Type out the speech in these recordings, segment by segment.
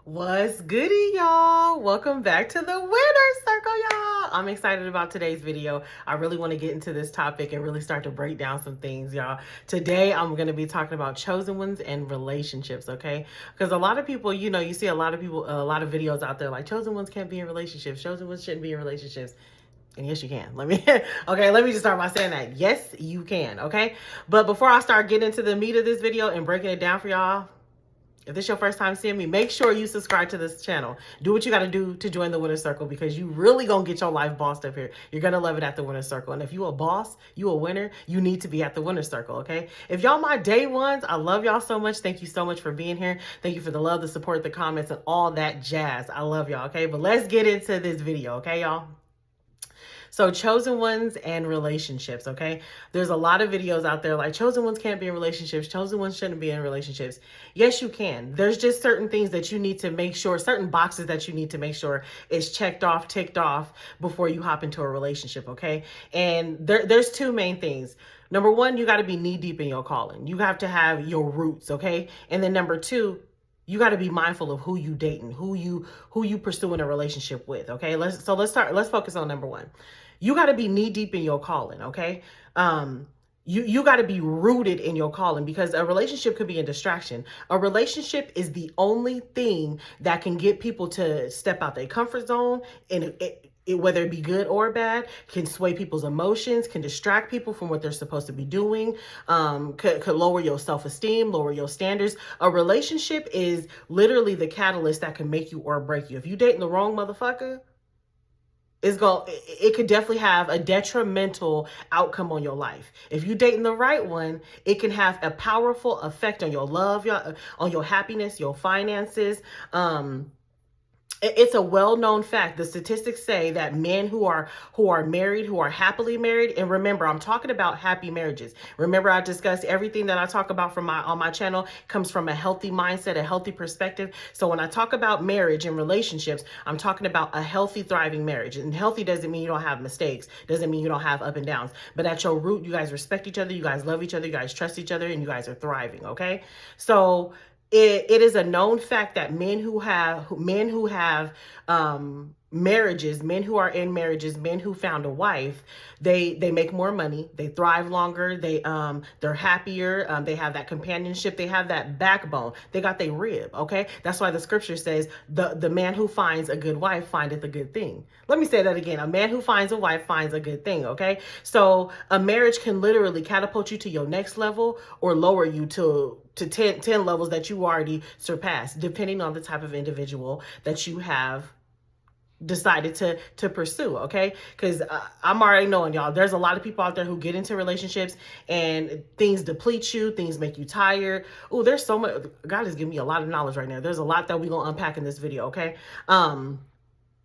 What's goody, y'all? Welcome back to the winner circle, y'all. I'm excited about today's video. I really want to get into this topic and really start to break down some things, y'all. Today, I'm going to be talking about chosen ones and relationships, okay? Because a lot of people, you see a lot of people, a lot of videos out there like chosen ones can't be in relationships. Chosen ones shouldn't be in relationships. And yes, you can. Let me just start by saying that. Yes, you can, okay? But before I start getting into the meat of this video and breaking it down for y'all, if this is your first time seeing me, make sure you subscribe to this channel. Do what you got to do to join the winner circle because you really going to get your life bossed up here. You're going to love it at the winner circle. And if you a boss, you a winner, you need to be at the winner circle, okay? If y'all my day ones, I love y'all so much. Thank you so much for being here. Thank you for the love, the support, the comments, and all that jazz. I love y'all, okay? But let's get into this video, okay, y'all? So chosen ones and relationships, okay? There's a lot of videos out there like chosen ones can't be in relationships. Chosen ones shouldn't be in relationships. Yes, you can. There's just certain things that you need to make sure, certain boxes that you need to make sure is checked off, ticked off before you hop into a relationship, okay? And there's two main things. Number one, you got to be knee deep in your calling. You have to have your roots, okay? And then number two, you got to be mindful of who you dating, who you pursuing a relationship with. Okay. Let's focus on number one. You got to be knee deep in your calling. Okay. You got to be rooted in your calling because a relationship could be a distraction. A relationship is the only thing that can get people to step out their comfort zone and whether it be good or bad, can sway people's emotions, can distract people from what they're supposed to be doing, could lower your self-esteem, lower your standards. A relationship is literally the catalyst that can make you or break you. If you dating the wrong motherfucker, it could definitely have a detrimental outcome on your life. If you dating the right one, it can have a powerful effect on your love, on your happiness, your finances. It's a well-known fact. The statistics say that men who are married, who are happily married, and remember, I'm talking about happy marriages. Remember, I discussed everything that I talk about on my channel comes from a healthy mindset, a healthy perspective. So when I talk about marriage and relationships, I'm talking about a healthy, thriving marriage. And healthy doesn't mean you don't have mistakes, doesn't mean you don't have up and downs. But at your root, you guys respect each other, you guys love each other, you guys trust each other, and you guys are thriving. Okay, so it is a known fact that men who have marriages, men who are in marriages, men who found a wife, they make more money, they thrive longer, they're happier, they have that companionship, they have that backbone, they got their rib. Okay, that's why the scripture says the man who finds a good wife findeth a good thing. Let me say that again. A man who finds a wife finds a good thing. Okay, so a marriage can literally catapult you to your next level or lower you to 10 levels that you already surpassed, depending on the type of individual that you have decided to pursue. Okay, because I'm already knowing, y'all, there's a lot of people out there who get into relationships and things deplete you, things make you tired. Oh, there's so much. God is giving me a lot of knowledge right now. There's a lot that we're gonna unpack in this video. Okay,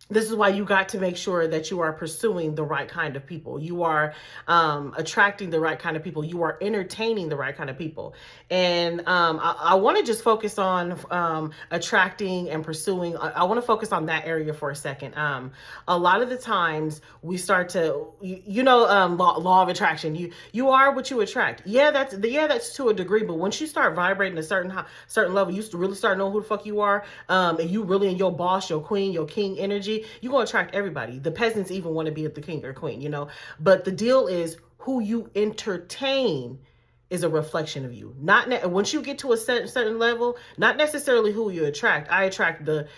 this is why you got to make sure that you are pursuing the right kind of people. You are attracting the right kind of people. You are entertaining the right kind of people. And I want to just focus on attracting and pursuing. I want to focus on that area for a second. A lot of the times we start to, law of attraction. You are what you attract. Yeah, that's to a degree. But once you start vibrating a certain level, you really start knowing who the fuck you are. And you really in your boss, your queen, your king energy, you're going to attract everybody. The peasants even want to be the king or queen, but the deal is who you entertain is a reflection of you. Once you get to a certain level, not necessarily who you attract. I attract the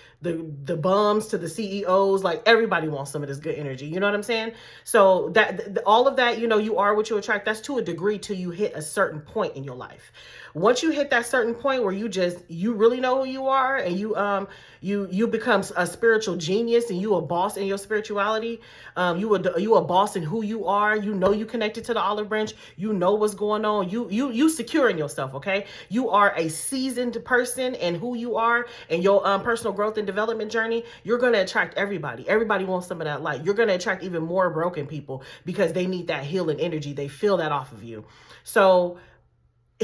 bums to the CEOs. Like everybody wants some of this good energy. You know what I'm saying? So that all of that, you are what you attract. That's to a degree till you hit a certain point in your life. Once you hit that certain point where you really know who you are and you become a spiritual genius and you a boss in your spirituality. You a boss in who you are. You connected to the olive branch. You know what's going on. You secure in yourself. Okay. You are a seasoned person in who you are and your personal growth and development journey. You're going to attract everybody. Everybody wants some of that light. You're going to attract even more broken people because they need that healing energy. They feel that off of you. So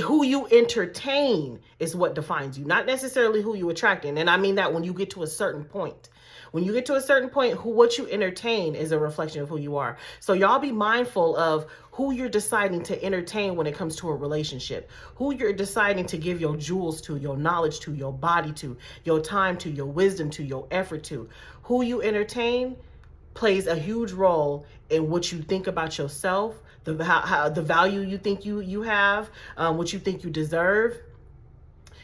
Who you entertain is what defines you, not necessarily who you attract. And I mean that when you get to a certain point. When you get to a certain point, what you entertain is a reflection of who you are. So y'all be mindful of who you're deciding to entertain when it comes to a relationship, who you're deciding to give your jewels to, your knowledge to, your body to, your time to, your wisdom to, your effort to. Who you entertain plays a huge role in what you think about yourself, the value you think you have, what you think you deserve.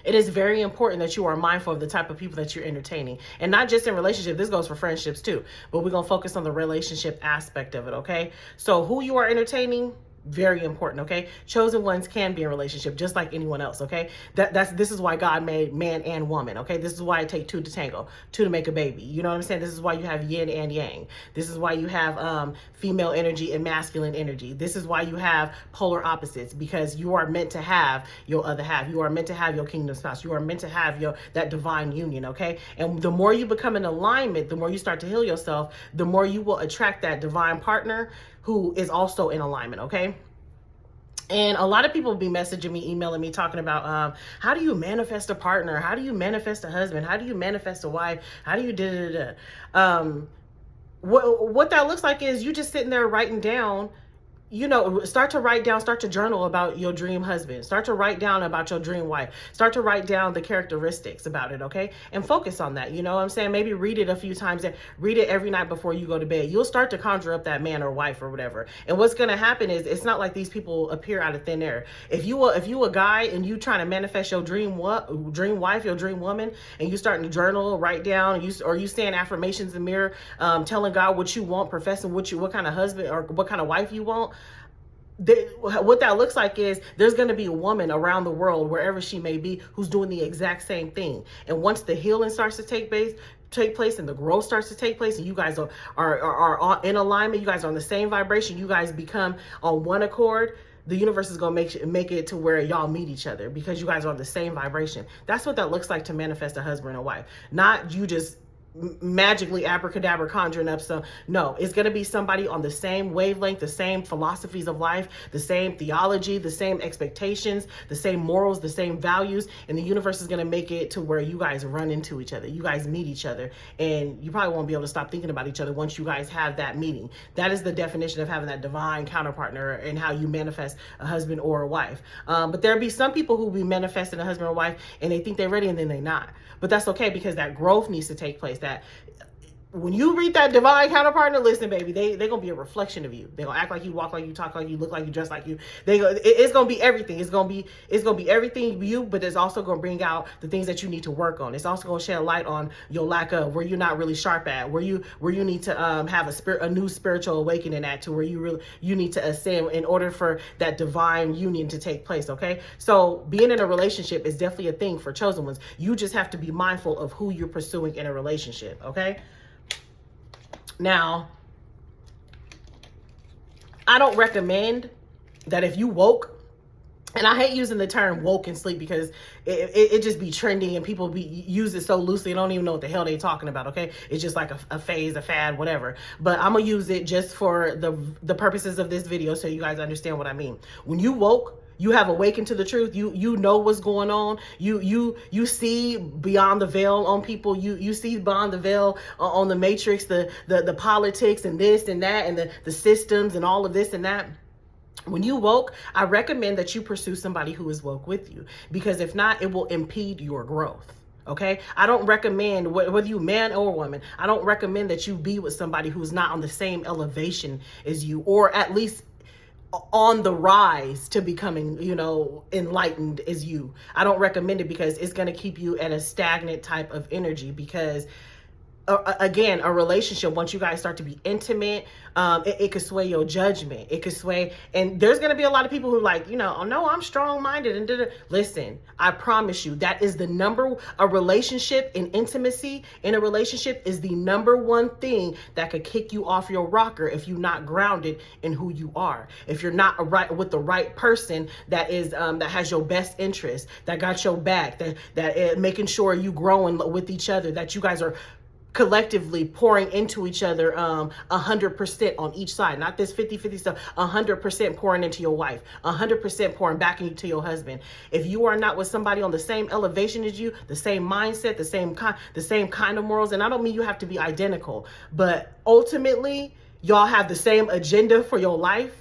It is very important that you are mindful of the type of people that you're entertaining, and not just in relationship. This goes for friendships too, but we're going to focus on the relationship aspect of it. Okay. So who you are entertaining, very important. Okay. Chosen ones can be in a relationship just like anyone else. Okay. This is why God made man and woman. Okay. This is why it takes two to tango, two to make a baby. You know what I'm saying? This is why you have yin and yang. This is why you have female energy and masculine energy. This is why you have polar opposites, because you are meant to have your other half. You are meant to have your kingdom spouse. You are meant to have that divine union. Okay. And the more you become in alignment, the more you start to heal yourself, the more you will attract that divine partner who is also in alignment. Okay. And a lot of people be messaging me, emailing me, talking about how do you manifest a partner? How do you manifest a husband? How do you manifest a wife? How do you What that looks like is you just sitting there writing down, start to write down, start to journal about your dream husband, start to write down about your dream wife, start to write down the characteristics about it. Okay. And focus on that. You know what I'm saying? Maybe read it a few times and read it every night before you go to bed. You'll start to conjure up that man or wife or whatever. And what's going to happen is it's not like these people appear out of thin air. If you a guy and you trying to manifest your dream wife, your dream woman, and you starting to journal, write down, or you saying affirmations in the mirror, telling God what you want, professing what kind of husband or what kind of wife you want, what that looks like is there's going to be a woman around the world, wherever she may be, who's doing the exact same thing. And once the healing starts to take place and the growth starts to take place, and you guys are in alignment, you guys are on the same vibration, you guys become on one accord, the universe is going to make it to where y'all meet each other because you guys are on the same vibration. That's what that looks like to manifest a husband and wife. Not you just magically abracadabra conjuring up some. No, it's going to be somebody on the same wavelength, the same philosophies of life, the same theology, the same expectations, the same morals, the same values, and the universe is going to make it to where you guys run into each other, you guys meet each other, and you probably won't be able to stop thinking about each other once you guys have that meeting. That is the definition of having that divine counterpartner and how you manifest a husband or a wife. But there'll be some people who will be manifesting a husband or wife and they think they're ready and then they're not. But that's okay, because that growth needs to take place. That when you read that divine counterpartner, listen, baby, they're going to be a reflection of you. They're going to act like you, walk like you, talk like you, look like you, dress like you. It's going to be everything. It's going to be everything you, but it's also going to bring out the things that you need to work on. It's also going to shed light on your lack of, where you're not really sharp at, where you need to have a new spiritual awakening at, to where you need to ascend in order for that divine union to take place. Okay. So being in a relationship is definitely a thing for chosen ones. You just have to be mindful of who you're pursuing in a relationship. Okay. Now, I don't recommend that if you woke, and I hate using the term woke and sleep because it just be trending and people use it so loosely, they don't even know what the hell they talking about, okay? It's just like a phase, a fad, whatever. But I'm going to use it just for the purposes of this video so you guys understand what I mean. When you woke, you have awakened to the truth. You know what's going on. You see beyond the veil on people. You see beyond the veil on the matrix, the politics and this and that and the systems and all of this and that. When you woke, I recommend that you pursue somebody who is woke with you, because if not, it will impede your growth. Okay. I don't recommend, whether you man or woman, I don't recommend that you be with somebody who's not on the same elevation as you, or at least on the rise to becoming, enlightened as you. I don't recommend it, because it's going to keep you at a stagnant type of energy, because again, a relationship, once you guys start to be intimate, it could sway your judgment. It could sway, and there's going to be a lot of people who oh no, I'm strong-minded and da-da. Listen, I promise you, that is a relationship and intimacy in a relationship is the number one thing that could kick you off your rocker if you're not grounded in who you are. If you're not with the right person that is, that has your best interest, that got your back, that making sure you growing with each other, that you guys are collectively pouring into each other 100% on each side, not this 50-50 stuff. 100% pouring into your wife, 100% pouring back into your husband. If you are not with somebody on the same elevation as you, the same mindset, the same kind of morals, and I don't mean you have to be identical, but ultimately y'all have the same agenda for your life,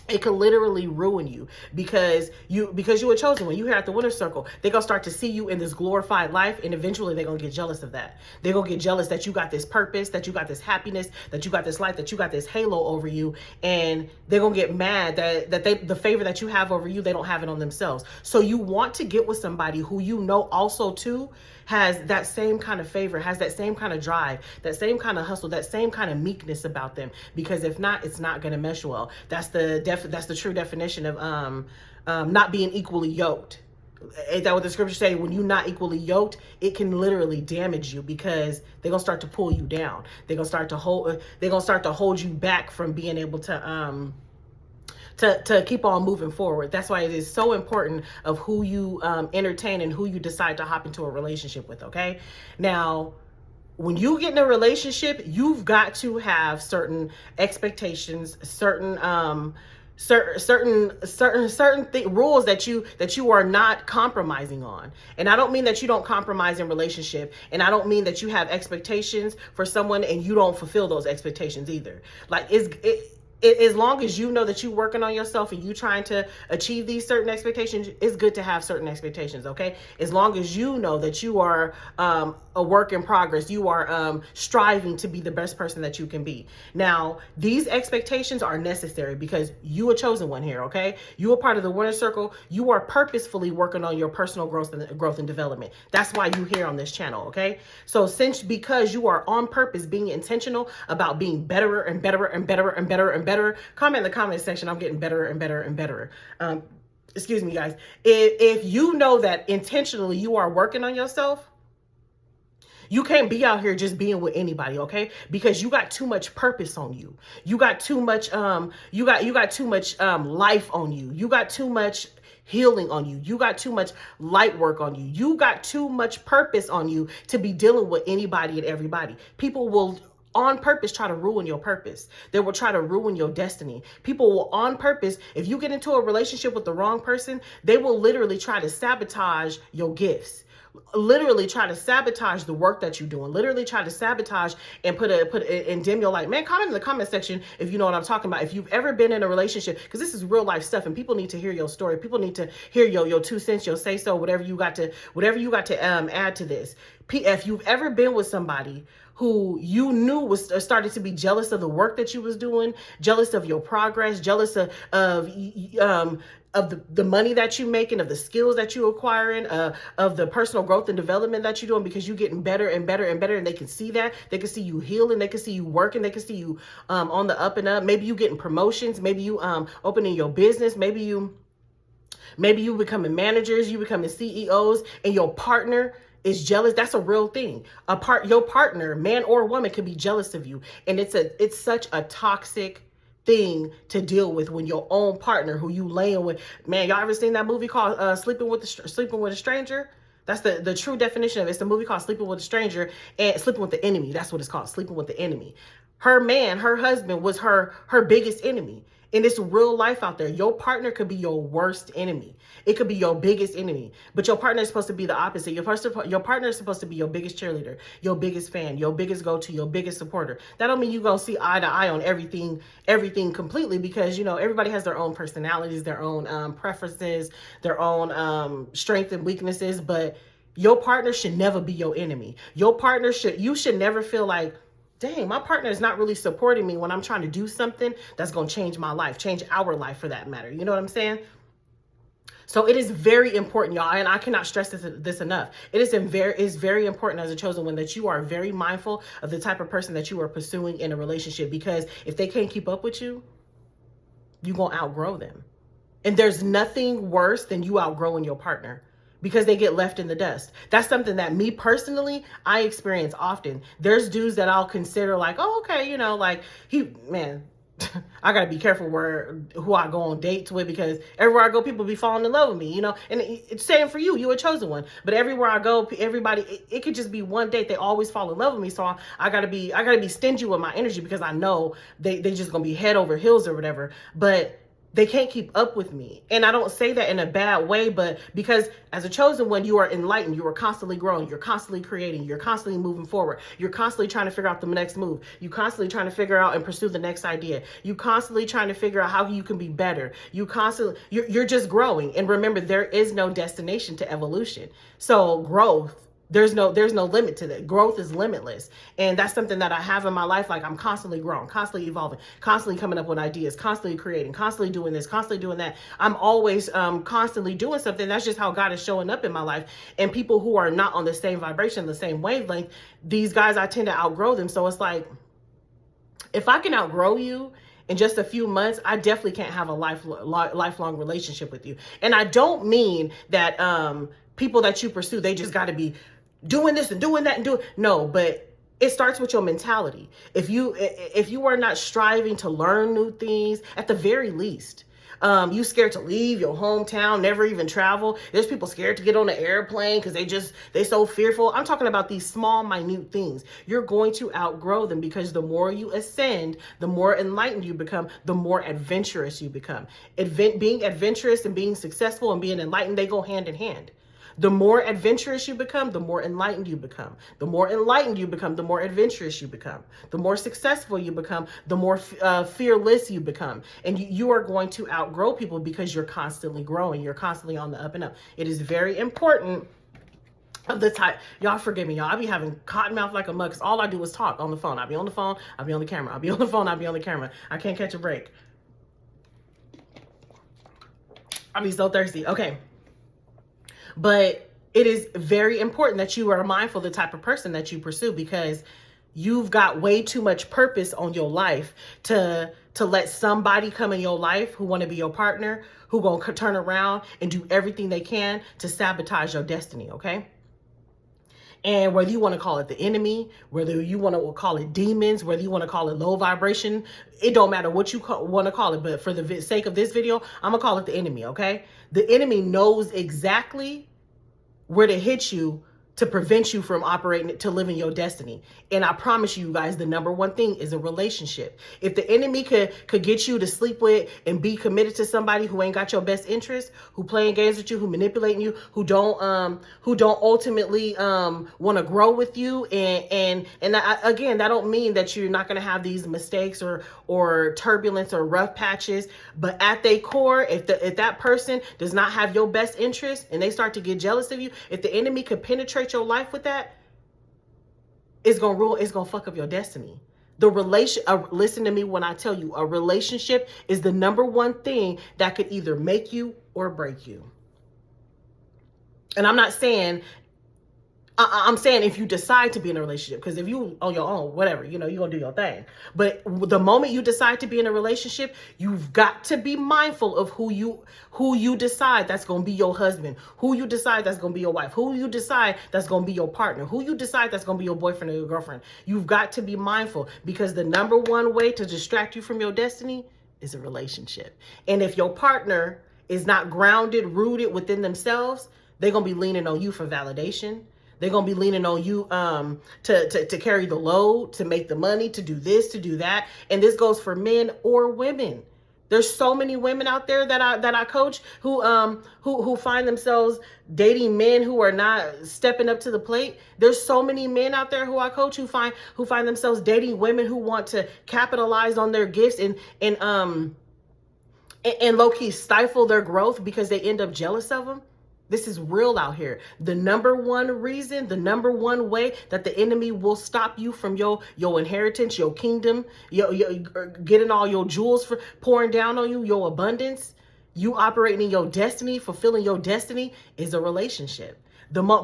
it could literally ruin you because you were chosen. When you here at the winner's circle, they're gonna start to see you in this glorified life, and eventually they're gonna get jealous of that. They're gonna get jealous that you got this purpose, that you got this happiness, that you got this life, that you got this halo over you, and they're gonna get mad that the favor that you have over you, they don't have it on themselves. So you want to get with somebody who you know also too has that same kind of favor, has that same kind of drive, that same kind of hustle, that same kind of meekness about them. Because if not, it's not going to mesh well. That's the true definition of not being equally yoked. Ain't that what the scriptures say? When you're not equally yoked, it can literally damage you because they're gonna start to pull you down. They're gonna start to hold you back from being able to keep on moving forward. That's why it is so important of who you entertain and who you decide to hop into a relationship with, okay? Now, when you get in a relationship, you've got to have certain expectations, certain rules that you are not compromising on. And I don't mean that you don't compromise in relationship, and I don't mean that you have expectations for someone and you don't fulfill those expectations either. Like as long as you know that you're working on yourself and you trying to achieve these certain expectations, it's good to have certain expectations, okay? As long as you know that you are a work in progress, you are striving to be the best person that you can be. Now, these expectations are necessary because you are chosen one here, okay? You are part of the winner circle. You are purposefully working on your personal growth and development. That's why you're here on this channel, okay? So because you are on purpose, being intentional about being better and better and better and better and better, comment in the comment section, I'm getting better and better and better. Excuse me, guys. If you know that intentionally you are working on yourself, you can't be out here just being with anybody, okay? Because you got too much purpose on you. You got too much you got too much life on you. You got too much healing on you. You got too much light work on you. You got too much purpose on you to be dealing with anybody and everybody. People will on purpose try to ruin your purpose. They will try to ruin your destiny. People will on purpose, if you get into a relationship with the wrong person, they will literally try to sabotage your gifts. Literally try to sabotage the work that you're doing. Literally try to sabotage and put and dim your light. Man, comment in the comment section if you know what I'm talking about. If you've ever been in a relationship, because this is real life stuff, and people need to hear your story. People need to hear your 2 cents, your say so, whatever you got to add to this. If you've ever been with somebody who you knew was started to be jealous of the work that you was doing, jealous of your progress, jealous of the money that you making, of the skills that you acquiring, of the personal growth and development that you're doing, because you're getting better and better and better, and they can see that. They can see you healing. They can see you working. They can see you on the up and up. Maybe you getting promotions. Maybe you opening your business. Maybe you becoming managers. You becoming CEOs, and your partner is jealous. That's a real thing. Your partner, man or woman, could be jealous of you, and it's such a toxic thing to deal with when your own partner, who you laying with, man. Y'all ever seen that movie called Sleeping with a Stranger? That's the true definition of it. It's the movie called Sleeping with a Stranger, and Sleeping with the Enemy. That's what it's called, Sleeping with the Enemy. Her husband was her biggest enemy. And it's real life out there. Your partner could be your worst enemy. It could be your biggest enemy. But your partner is supposed to be the opposite. Your partner is supposed to be your biggest cheerleader, your biggest fan, your biggest go-to, your biggest supporter. That don't mean you're going to see eye to eye on everything completely, because, everybody has their own personalities, their own preferences, their own strengths and weaknesses. But your partner should never be your enemy. You should never feel like, dang, my partner is not really supporting me when I'm trying to do something that's going to change my life, change our life for that matter. You know what I'm saying? So it is very important, y'all, and I cannot stress this enough. It is very important as a chosen one that you are very mindful of the type of person that you are pursuing in a relationship, because if they can't keep up with you, you're going to outgrow them. And there's nothing worse than you outgrowing your partner, because they get left in the dust. That's something that me personally, I experience often. There's dudes that I'll consider like, oh, okay, like man, I gotta be careful who I go on dates with, because everywhere I go, people be falling in love with me, And it's saying for you, a chosen one. But everywhere I go, everybody, it could just be one date. They always fall in love with me, so I gotta be stingy with my energy, because I know they just gonna be head over heels or whatever. But they can't keep up with me. And I don't say that in a bad way, but because as a chosen one, you are enlightened. You are constantly growing. You're constantly creating. You're constantly moving forward. You're constantly trying to figure out the next move. You constantly trying to figure out and pursue the next idea. You constantly trying to figure out how you can be better. You're just growing. And remember, there is no destination to evolution. So growth, there's no limit to that. Growth is limitless. And that's something that I have in my life. Like, I'm constantly growing, constantly evolving, constantly coming up with ideas, constantly creating, constantly doing this, constantly doing that. I'm always constantly doing something. That's just how God is showing up in my life. And people who are not on the same vibration, the same wavelength, these guys, I tend to outgrow them. So it's like, if I can outgrow you in just a few months, I definitely can't have a lifelong relationship with you. And I don't mean that people that you pursue, they just got to be doing this and doing that and doing. No, but it starts with your mentality. If you are not striving to learn new things, at the very least, you scared to leave your hometown, never even travel. There's people scared to get on an airplane because they so fearful. I'm talking about these small, minute things. You're going to outgrow them, because the more you ascend, the more enlightened you become, the more adventurous you become. Being adventurous and being successful and being enlightened, they go hand in hand. The more adventurous you become, the more enlightened you become. The more enlightened you become, the more adventurous you become. The more successful you become, the more fearless you become. And you are going to outgrow people, because you're constantly growing. You're constantly on the up and up. It is very important of the type, y'all forgive me, y'all. I be having cotton mouth like a mug, because all I do is talk on the phone. I'll be on the phone, I'll be on the camera. I'll be on the phone, I'll be on the camera. I can't catch a break. I'll be so thirsty. Okay. But it is very important that you are mindful of the type of person that you pursue, because you've got way too much purpose on your life to let somebody come in your life who want to be your partner, who gonna turn around and do everything they can to sabotage your destiny, okay? And whether you want to call it the enemy, whether you want to call it demons, whether you want to call it low vibration, it don't matter what you want to call it. But for the sake of this video, I'm going to call it the enemy, okay? The enemy knows exactly where to hit you to prevent you from operating, to living your destiny. And I promise you guys, the number one thing is a relationship. If the enemy could get you to sleep with and be committed to somebody who ain't got your best interest, who playing games with you, who manipulating you, who don't ultimately want to grow with you, again, that don't mean that you're not going to have these mistakes or turbulence or rough patches, but at their core, if that person does not have your best interest and they start to get jealous of you, if the enemy could penetrate your life with that, it's gonna fuck up your destiny. Listen to me when I tell you, a relationship is the number one thing that could either make you or break you. And I'm not saying, I'm saying if you decide to be in a relationship, because if you on your own, whatever, you're going to do your thing. But the moment you decide to be in a relationship, you've got to be mindful of who you decide that's going to be your husband, who you decide that's going to be your wife, who you decide that's going to be your partner, who you decide that's going to be your boyfriend or your girlfriend. You've got to be mindful, because the number one way to distract you from your destiny is a relationship. And if your partner is not grounded, rooted within themselves, they're going to be leaning on you for validation. They're going to be leaning on you to carry the load, to make the money, to do this, to do that. And this goes for men or women. There's so many women out there that I coach who find themselves dating men who are not stepping up to the plate. There's so many men out there who I coach who find themselves dating women who want to capitalize on their gifts and low-key stifle their growth because they end up jealous of them. This is real out here. The number one reason, the number one way that the enemy will stop you from your inheritance, your kingdom, your getting all your jewels for pouring down on you, your abundance, you operating in your destiny, fulfilling your destiny, is a relationship.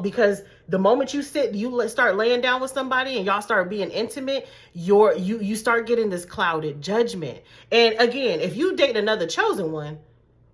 Because the moment you start laying down with somebody and y'all start being intimate, you start getting this clouded judgment. And again, if you date another chosen one,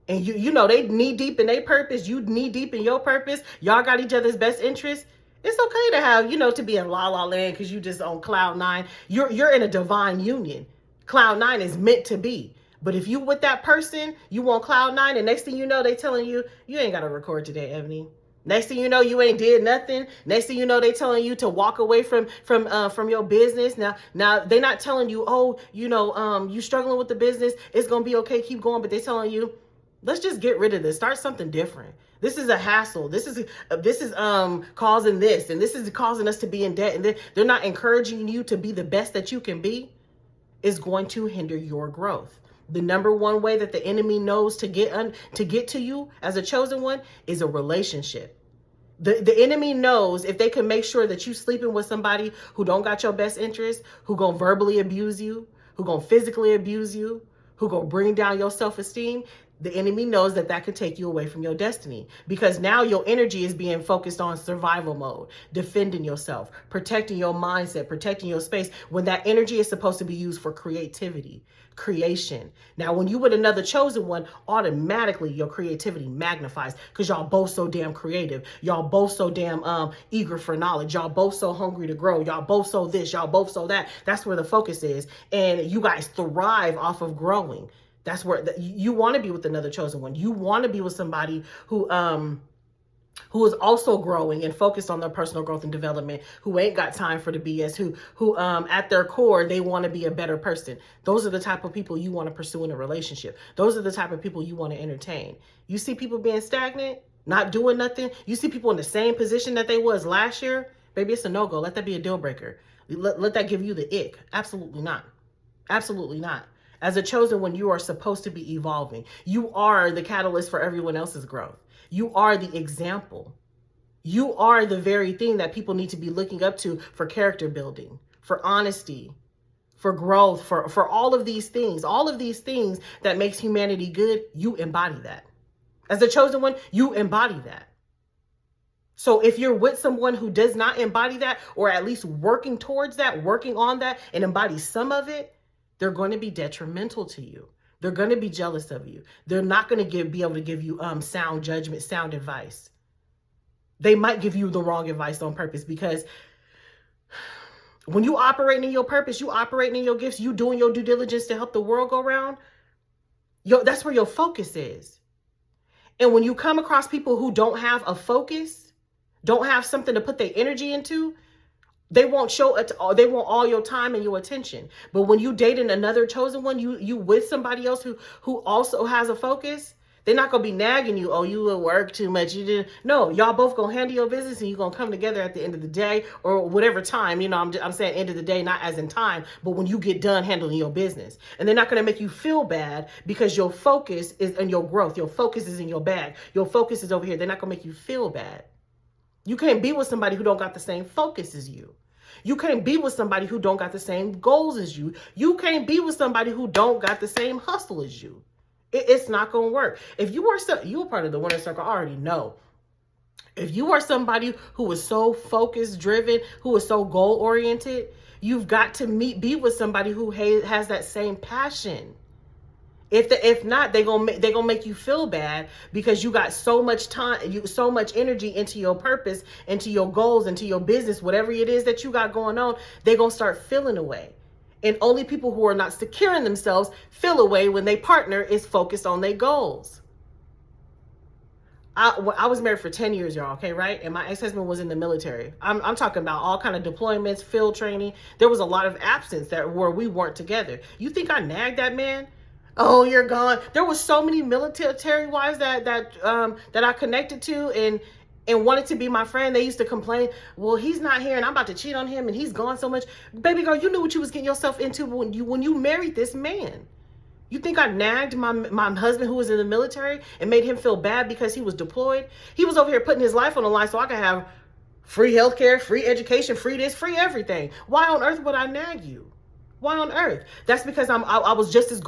and you know they knee deep in their purpose, you knee deep in your purpose, y'all got each other's best interest, it's okay to have, to be in la la land because you just on cloud nine. You're in a divine union. Cloud nine is meant to be. But if you with that person, you want cloud nine, and next thing you know, they telling you, you ain't got to record today, Ebony. Next thing you know, you ain't did nothing. Next thing you know, they telling you to walk away from your business. Now they not telling you, oh, you struggling with the business. It's gonna be okay. Keep going. But they telling you, let's just get rid of this. Start something different. This is a hassle. This is causing this, and this is causing us to be in debt. And they're not encouraging you to be the best that you can be. Is going to hinder your growth. The number one way that the enemy knows to get to you as a chosen one is a relationship. The enemy knows if they can make sure that you sleeping with somebody who don't got your best interest, who gonna verbally abuse you, who gonna physically abuse you, who gonna bring down your self-esteem, the enemy knows that that could take you away from your destiny, because now your energy is being focused on survival mode, defending yourself, protecting your mindset, protecting your space, when that energy is supposed to be used for creativity, creation. Now, when you with another chosen one, automatically your creativity magnifies, because y'all both so damn creative. Y'all both so damn eager for knowledge. Y'all both so hungry to grow. Y'all both so this, y'all both so that. That's where the focus is. And you guys thrive off of growing. That's where you want to be with another chosen one. You want to be with somebody who is also growing and focused on their personal growth and development, who ain't got time for the BS, who at their core, they want to be a better person. Those are the type of people you want to pursue in a relationship. Those are the type of people you want to entertain. You see people being stagnant, not doing nothing. You see people in the same position that they was last year. Baby, it's a no-go. Let that be a deal breaker. Let that give you the ick. Absolutely not. Absolutely not. As a chosen one, you are supposed to be evolving. You are the catalyst for everyone else's growth. You are the example. You are the very thing that people need to be looking up to for character building, for honesty, for growth, for all of these things that makes humanity good. You embody that. As a chosen one, you embody that. So if you're with someone who does not embody that, or at least working towards that, working on that, and embodies some of it, they're going to be detrimental to you. They're going to be jealous of you. They're not going to be able to give you sound judgment, sound advice. They might give you the wrong advice on purpose, because when you operating in your purpose, you operating in your gifts, you doing your due diligence to help the world go round, that's where your focus is. And when you come across people who don't have a focus, don't have something to put their energy into, they won't show it. They want all your time and your attention. But when you dating another chosen one, you with somebody else who also has a focus, they're not gonna be nagging you. Oh, you at work too much. You didn't. No, y'all both gonna handle your business, and you're gonna come together at the end of the day, or whatever time. I'm saying end of the day, not as in time, but when you get done handling your business. And they're not gonna make you feel bad because your focus is in your growth. Your focus is in your bag. Your focus is over here. They're not gonna make you feel bad. You can't be with somebody who don't got the same focus as you. You can't be with somebody who don't got the same goals as you. You can't be with somebody who don't got the same hustle as you. It's not going to work. If you are part of the winner circle, I already know. If you are somebody who is so focus driven, who is so goal oriented, you've got to be with somebody who has that same passion. If not, they're gonna make you feel bad because you got so much time, so much energy into your purpose, into your goals, into your business, whatever it is that you got going on. They're gonna start feeling away. And only people who are not secure in themselves feel away when their partner is focused on their goals. I was married for 10 years, y'all, okay, right? And my ex-husband was in the military. I'm talking about all kind of deployments, field training. There was a lot of absence where we weren't together. You think I nagged that man? Oh, you're gone. There was so many military wives that I connected to and wanted to be my friend. They used to complain, well, he's not here and I'm about to cheat on him and he's gone so much. Baby girl, you knew what you was getting yourself into when you married this man. You think I nagged my husband who was in the military and made him feel bad because he was deployed? He was over here putting his life on the line so I could have free healthcare, free education, free this, free everything. Why on earth would I nag you? Why on earth? That's because I was just as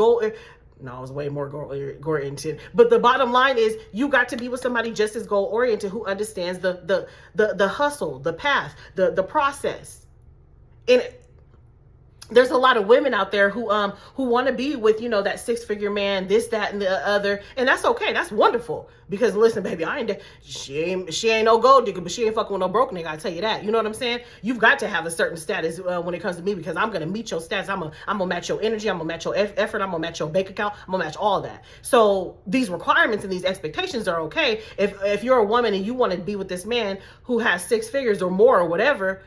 no, I was way more goal-oriented. But the bottom line is you got to be with somebody just as goal-oriented who understands the hustle, the path, the process. And there's a lot of women out there who want to be with, you know, that 6-figure man, this, that, and the other, and that's okay. That's wonderful, because listen, baby, she ain't no gold digger, but she ain't fucking with no broke nigga. I tell you that. You know what I'm saying? You've got to have a certain status when it comes to me, because I'm gonna meet your stats. I'm gonna match your energy. I'm gonna match your effort. I'm gonna match your bank account. I'm gonna match all that. So these requirements and these expectations are okay. If you're a woman and you want to be with this man who has 6 figures or more or whatever.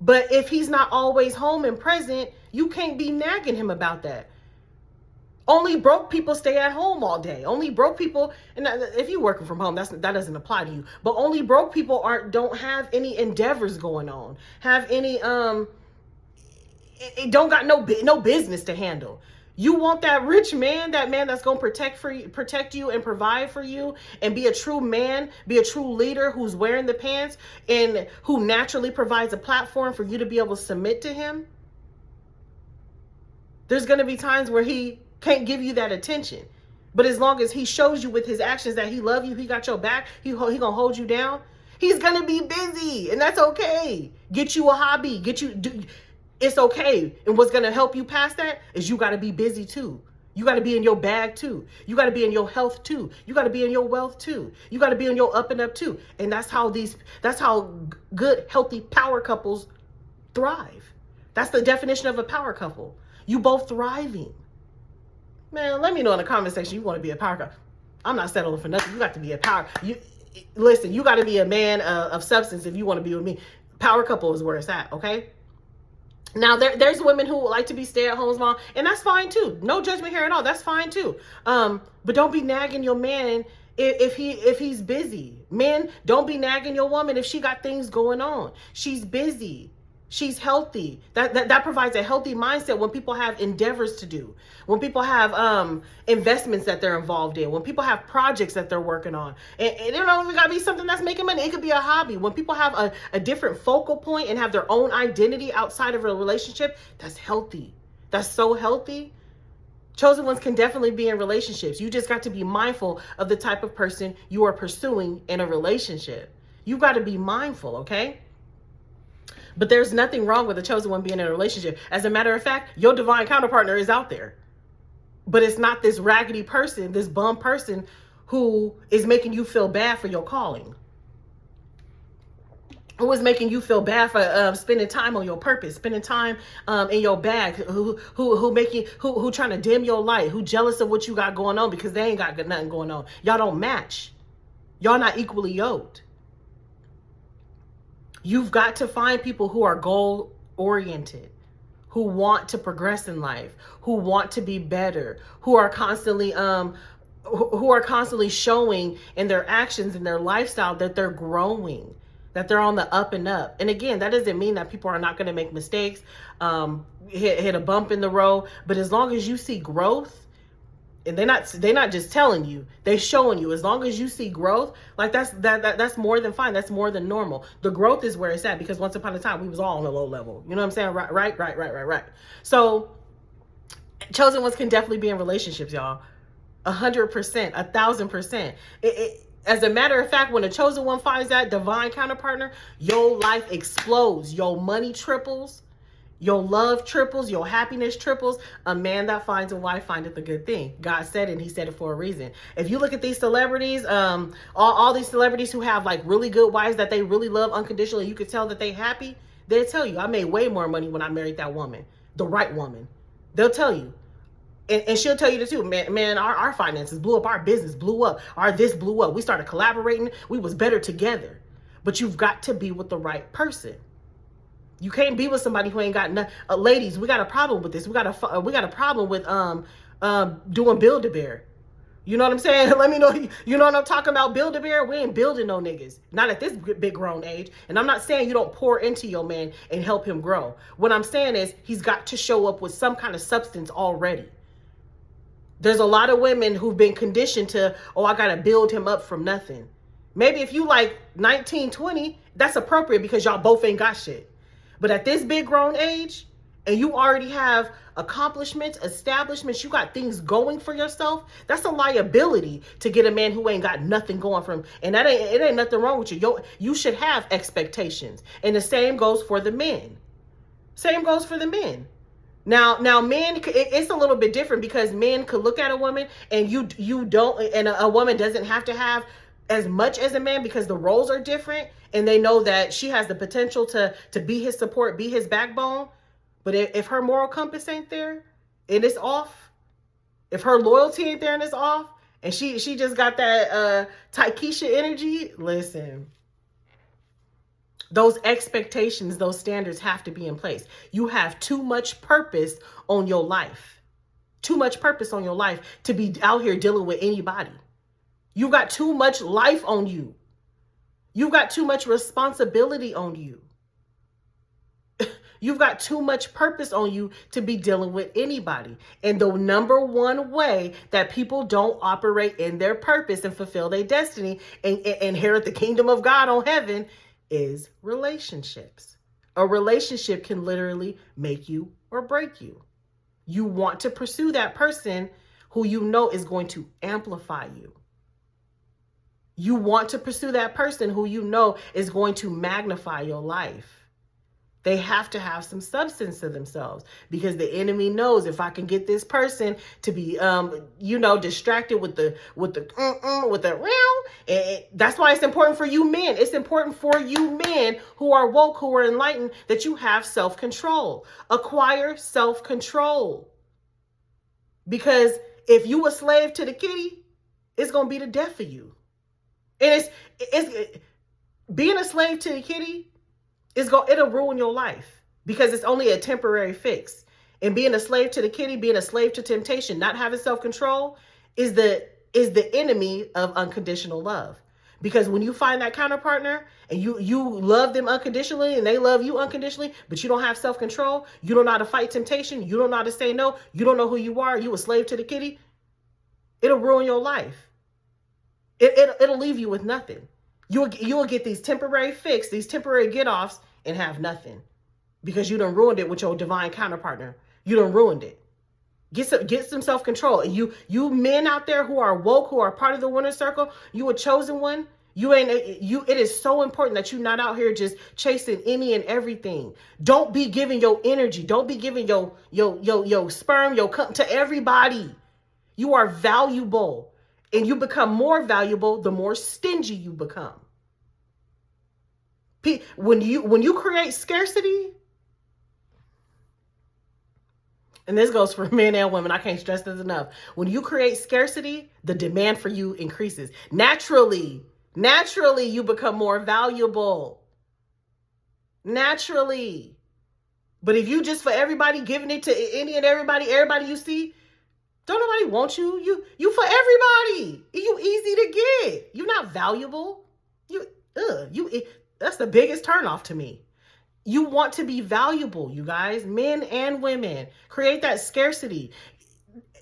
But if he's not always home and present, you can't be nagging him about that. Only broke people stay at home all day. Only broke people, and if you're working from home, that doesn't apply to you. But only broke people don't have any endeavors going on, have any it don't got no business to handle. You want that rich man, that man that's going to protect you and provide for you and be a true man, be a true leader who's wearing the pants and who naturally provides a platform for you to be able to submit to him. There's going to be times where he can't give you that attention. But as long as he shows you with his actions that he loves you, he got your back, he going to hold you down, he's going to be busy, and that's okay. Get you a hobby, it's okay. And what's going to help you past that is you got to be busy too. You got to be in your bag too. You got to be in your health too. You got to be in your wealth too. You got to be in your up and up too. And that's how good, healthy power couples thrive. That's the definition of a power couple. You both thriving. Man, let me know in the comment section you want to be a power couple. I'm not settling for nothing. You got to be a power. Listen, you got to be a man of substance if you want to be with me. Power couple is where it's at, okay? Now, there's women who like to be stay-at-home mom, and that's fine too. No judgment here at all. That's fine too. But don't be nagging your man if he's busy. Men, don't be nagging your woman if she got things going on. She's busy. She's healthy. That provides a healthy mindset when people have endeavors to do, when people have investments that they're involved in, when people have projects that they're working on. And it don't always gotta be something that's making money. It could be a hobby. When people have a different focal point and have their own identity outside of a relationship, that's healthy. That's so healthy. Chosen ones can definitely be in relationships. You just got to be mindful of the type of person you are pursuing in a relationship. You got to be mindful, okay? But there's nothing wrong with a chosen one being in a relationship. As a matter of fact, your divine counterpartner is out there. But it's not this raggedy person, this bum person who is making you feel bad for your calling. Who is making you feel bad for spending time on your purpose, spending time in your bag, who trying to dim your light, who jealous of what you got going on because they ain't got nothing going on. Y'all don't match. Y'all not equally yoked. You've got to find people who are goal-oriented, who want to progress in life, who want to be better, who are constantly showing in their actions and their lifestyle that they're growing, that they're on the up and up. And again, that doesn't mean that people are not going to make mistakes, hit a bump in the road. But as long as you see growth, and they're not just telling you, they're showing you. As long as you see growth, like that's more than fine. That's more than normal. The growth is where it's at, because once upon a time we was all on a low level. You know what I'm saying? Right. So chosen ones can definitely be in relationships, y'all. 100%, 1,000%. As a matter of fact, when a chosen one finds that divine counterpartner, your life explodes. Your money triples. Your love triples, your happiness triples. A man that finds a wife findeth a good thing. God said it, and he said it for a reason. If you look at these celebrities, all these celebrities who have like really good wives that they really love unconditionally, you could tell that they happy. They'll tell you, I made way more money when I married that woman, the right woman. They'll tell you. And she'll tell you this too, man, our finances blew up, our business blew up, our this blew up. We started collaborating. We was better together. But you've got to be with the right person. You can't be with somebody who ain't got nothing. Ladies, we got a problem with this. We got a problem with doing Build-A-Bear. You know what I'm saying? Let me know. You know what I'm talking about? Build-A-Bear. We ain't building no niggas. Not at this big grown age. And I'm not saying you don't pour into your man and help him grow. What I'm saying is he's got to show up with some kind of substance already. There's a lot of women who've been conditioned to, oh, I got to build him up from nothing. Maybe if you like 19, 20, that's appropriate because y'all both ain't got shit. But at this big grown age, and you already have accomplishments, establishments, you got things going for yourself, that's a liability to get a man who ain't got nothing going for him. And it ain't nothing wrong with you. You should have expectations. And the same goes for the men. Same goes for the men. Now, men, it's a little bit different because men could look at a woman and you don't, and a woman doesn't have to have as much as a man because the roles are different, and they know that she has the potential to be his support, be his backbone. But if her moral compass ain't there and it's off, if her loyalty ain't there and it's off, and she just got that Taikisha energy, listen. Those expectations, those standards have to be in place. You have too much purpose on your life. Too much purpose on your life to be out here dealing with anybody. You got too much life on you. You've got too much responsibility on you. You've got too much purpose on you to be dealing with anybody. And the number one way that people don't operate in their purpose and fulfill their destiny and inherit the kingdom of God on heaven is relationships. A relationship can literally make you or break you. You want to pursue that person who you know is going to amplify you. You want to pursue that person who you know is going to magnify your life. They have to have some substance to themselves because the enemy knows if I can get this person to be, distracted with the and that's why it's important for you men. It's important for you men who are woke, who are enlightened, that you have self-control. Acquire self-control. Because if you a slave to the kitty, it's going to be the death of you. And it's being a slave to the kitty, it'll ruin your life because it's only a temporary fix. And being a slave to the kitty, being a slave to temptation, not having self-control is the enemy of unconditional love. Because when you find that counterpartner and you love them unconditionally and they love you unconditionally, but you don't have self-control, you don't know how to fight temptation, you don't know how to say no, you don't know who you are, you a slave to the kitty, it'll ruin your life. It'll leave you with nothing. You'll get these temporary fix, these temporary get-offs, and have nothing because you done ruined it with your divine counterpartner. You done ruined it. Get some self-control. And you men out there who are woke, who are part of the winner circle, you a chosen one. It is so important that you're not out here just chasing any and everything. Don't be giving your energy. Don't be giving your sperm, your cum to everybody. You are valuable. And you become more valuable the more stingy you become. When you create scarcity, and this goes for men and women, I can't stress this enough. When you create scarcity, the demand for you increases. Naturally, you become more valuable. Naturally. But if you just for everybody giving it to any and everybody you see, don't nobody want you. You for everybody. You easy to get. You're not valuable. That's the biggest turnoff to me. You want to be valuable, you guys, men and women. Create that scarcity.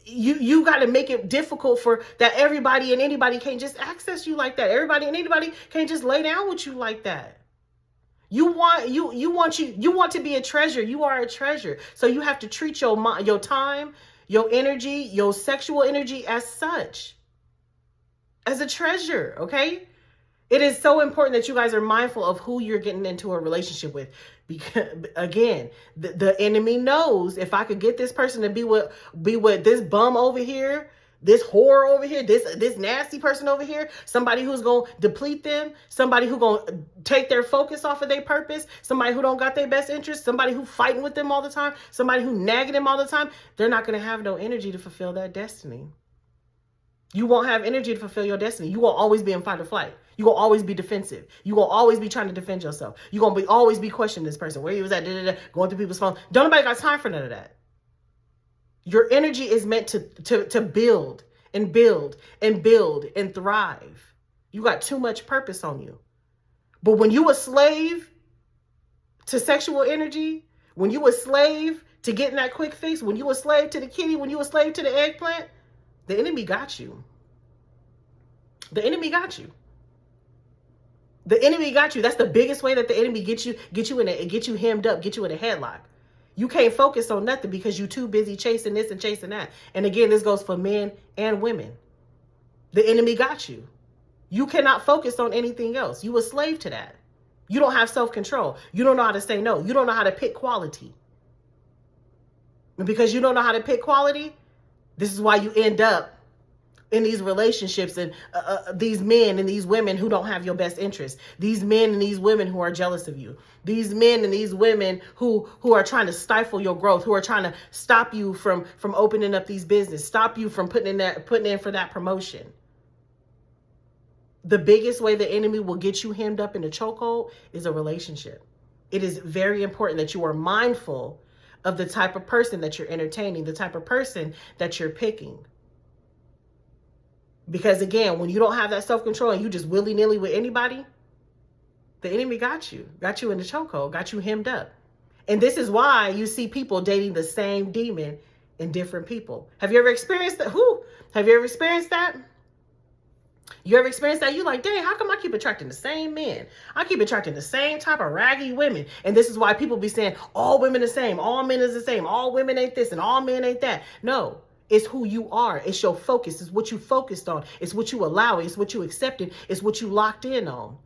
You got to make it difficult for that everybody and anybody can't just access you like that. Everybody and anybody can't just lay down with you like that. You want to be a treasure. You are a treasure. So you have to treat your time, your energy, your sexual energy as such, as a treasure, okay? It is so important that you guys are mindful of who you're getting into a relationship with. Because again, the enemy knows if I could get this person to be with this bum over here, this whore over here, this nasty person over here, somebody who's going to deplete them, somebody who's going to take their focus off of their purpose, somebody who don't got their best interest, somebody who fighting with them all the time, somebody who nagging them all the time, they're not going to have no energy to fulfill that destiny. You won't have energy to fulfill your destiny. You will always be in fight or flight. You will always be defensive. You will always be trying to defend yourself. You're going to always be questioning this person, where he was at, going through people's phones. Don't nobody got time for none of that. Your energy is meant to build and build and build and thrive. You got too much purpose on you. But when you a slave to sexual energy, when you a slave to getting that quick fix, when you a slave to the kitty, when you a slave to the eggplant, the enemy got you. The enemy got you. The enemy got you. That's the biggest way that the enemy get you hemmed up, get you in a headlock. You can't focus on nothing because you're too busy chasing this and chasing that. And again, this goes for men and women. The enemy got you. You cannot focus on anything else. You a slave to that. You don't have self-control. You don't know how to say no. You don't know how to pick quality. And because you don't know how to pick quality, this is why you end up in these relationships and these men and these women who don't have your best interest. These men and these women who are jealous of you. These men and these women who are trying to stifle your growth, who are trying to stop you from opening up these business, stop you from putting in for that promotion. The biggest way the enemy will get you hemmed up in a chokehold is a relationship. It is very important that you are mindful of the type of person that you're entertaining, the type of person that you're picking. Because again, when you don't have that self-control and you just willy-nilly with anybody, the enemy got you in the chokehold, got you hemmed up. And this is why you see people dating the same demon in different people. Have you ever experienced that? Have you ever experienced that? You ever experienced that? You like, dang, how come I keep attracting the same men? I keep attracting the same type of raggy women. And this is why people be saying all women the same, all men is the same, all women ain't this and all men ain't that. No. It's who you are. It's your focus. It's what you focused on. It's what you allow. It's what you accepted. It's what you locked in on.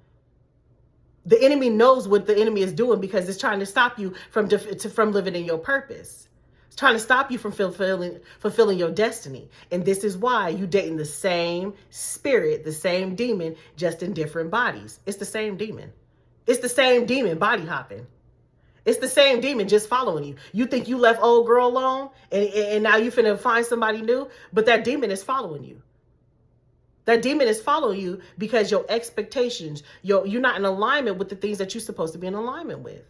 The enemy knows what the enemy is doing because it's trying to stop you from living in your purpose. It's trying to stop you from fulfilling your destiny. And this is why you dating the same spirit, the same demon, just in different bodies. It's the same demon. It's the same demon body hopping. It's the same demon just following you. You think you left old girl alone and now you finna find somebody new, but that demon is following you. That demon is following you because your expectations, you're not in alignment with the things that you're supposed to be in alignment with.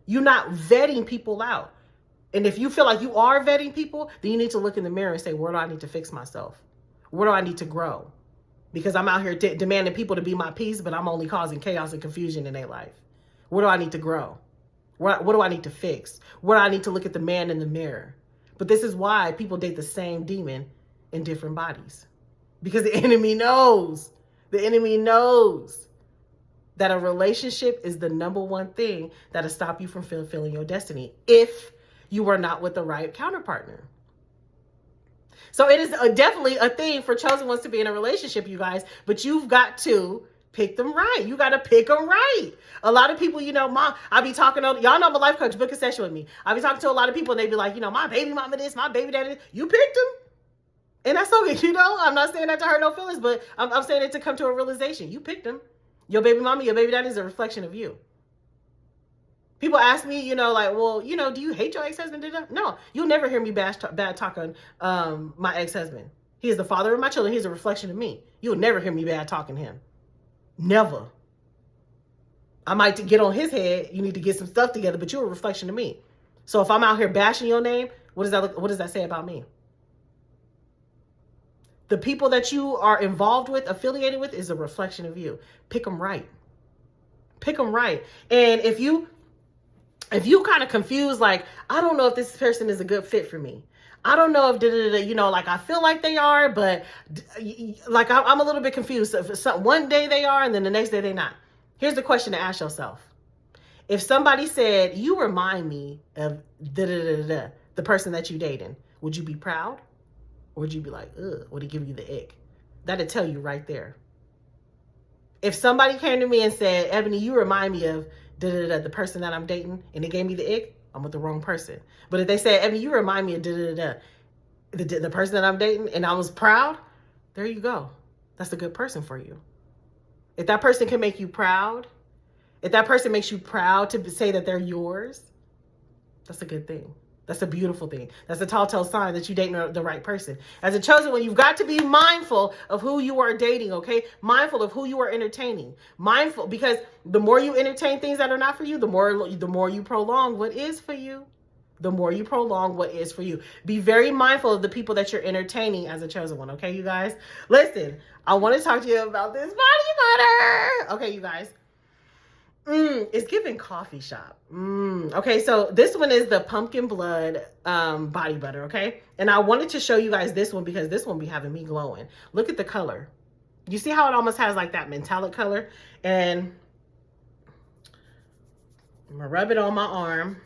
You're not vetting people out. And if you feel like you are vetting people, then you need to look in the mirror and say, where do I need to fix myself? Where do I need to grow? Because I'm out here demanding people to be my peace, but I'm only causing chaos and confusion in their life. Where do I need to grow? What do I need to fix? Where do I need to look at the man in the mirror? But this is why people date the same demon in different bodies. Because the enemy knows. The enemy knows that a relationship is the number one thing that'll stop you from fulfilling your destiny if you are not with the right counterpartner. So it is definitely a thing for chosen ones to be in a relationship, you guys. But you've got to pick them right. You got to pick them right. A lot of people, Mom, I be talking to, y'all know I'm a life coach, book a session with me. I be talking to a lot of people and they be like, my baby mama this, my baby daddy, you picked them. And that's okay, I'm not saying that to hurt no feelings, but I'm saying it to come to a realization. You picked them. Your baby mama, your baby daddy is a reflection of you. People ask me, well, do you hate your ex-husband? No, you'll never hear me bad talk on my ex-husband. He is the father of my children. He's a reflection of me. You'll never hear me bad talking him. Never. I might get on his head. You need to get some stuff together, but you're a reflection of me. So if I'm out here bashing your name, what does that say about me? The people that you are involved with, affiliated with, is a reflection of you. Pick them right. Pick them right. And if you kind of confused, like, I don't know if this person is a good fit for me. I don't know if, like I feel like they are, but like I'm a little bit confused. So one day they are and then the next day they're not. Here's the question to ask yourself. If somebody said, you remind me of the person that you dating, would you be proud? Or would you be like, ugh, would it give you the ick? That'd tell you right there. If somebody came to me and said, Ebony, you remind me of the person that I'm dating, and it gave me the ick, I'm with the wrong person. But if they said, Ebony, you remind me of the person that I'm dating, and I was proud, there you go. That's a good person for you. If that person can make you proud, if that person makes you proud to say that they're yours, that's a good thing. That's a beautiful thing. That's a telltale sign that you're dating the right person. As a chosen one, you've got to be mindful of who you are dating, okay? Mindful of who you are entertaining. Mindful, because the more you entertain things that are not for you, the more you prolong what is for you. The more you prolong what is for you. Be very mindful of the people that you're entertaining as a chosen one, okay, you guys? Listen, I want to talk to you about this body butter. Okay, you guys. It's giving coffee shop. Okay, so this one is the pumpkin blood body butter, okay? And I wanted to show you guys this one because this one be having me glowing. Look at the color. You see how it almost has like that metallic color? And I'm gonna rub it on my arm.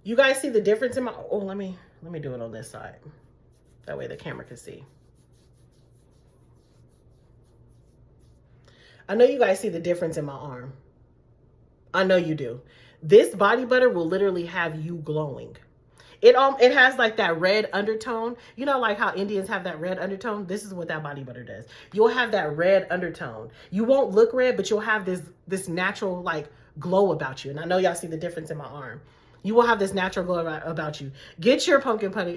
You guys see the difference in my, oh, let me do it on this side. That way the camera can see. I know you guys see the difference in my arm. I know you do. This body butter will literally have you glowing. It has like that red undertone. You know, like how Indians have that red undertone? This is what that body butter does. You'll have that red undertone. You won't look red, but you'll have this natural like glow about you. And I know y'all see the difference in my arm. You will have this natural glow about you. Get your pumpkin butter,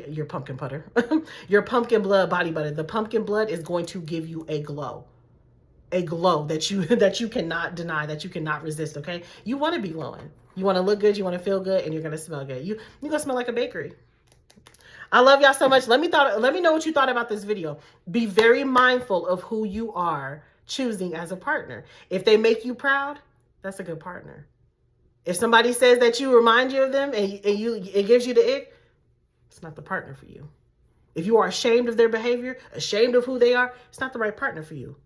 your pumpkin blood body butter. The pumpkin blood is going to give you a glow that you cannot deny, that you cannot resist. Okay, you want to be glowing, you want to look good, you want to feel good, and you're gonna smell good. You're gonna smell like a bakery. I love y'all so much. Let me know what you thought about this video. Be very mindful of who you are choosing as a partner. If they make you proud, that's a good partner. If somebody says that you remind you of them and it gives you the ick, it's not the partner for you. If you are ashamed of their behavior, ashamed of who they are, it's not the right partner for you.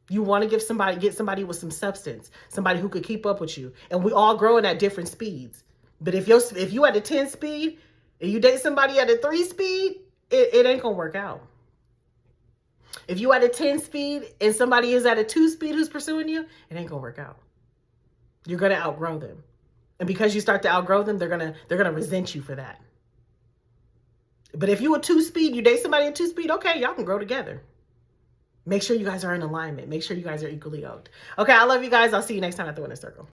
You want to get somebody with some substance, somebody who could keep up with you. And we all growing at different speeds. But if you at a 10 speed and you date somebody at a 3 speed, it ain't gonna work out. If you at a 10 speed and somebody is at a 2 speed who's pursuing you, it ain't gonna work out. You're gonna outgrow them. And because you start to outgrow them, they're gonna resent you for that. But if you a 2 speed, you date somebody at 2 speed, okay, y'all can grow together. Make sure you guys are in alignment. Make sure you guys are equally yoked. Okay, I love you guys. I'll see you next time at the Winner's Circle.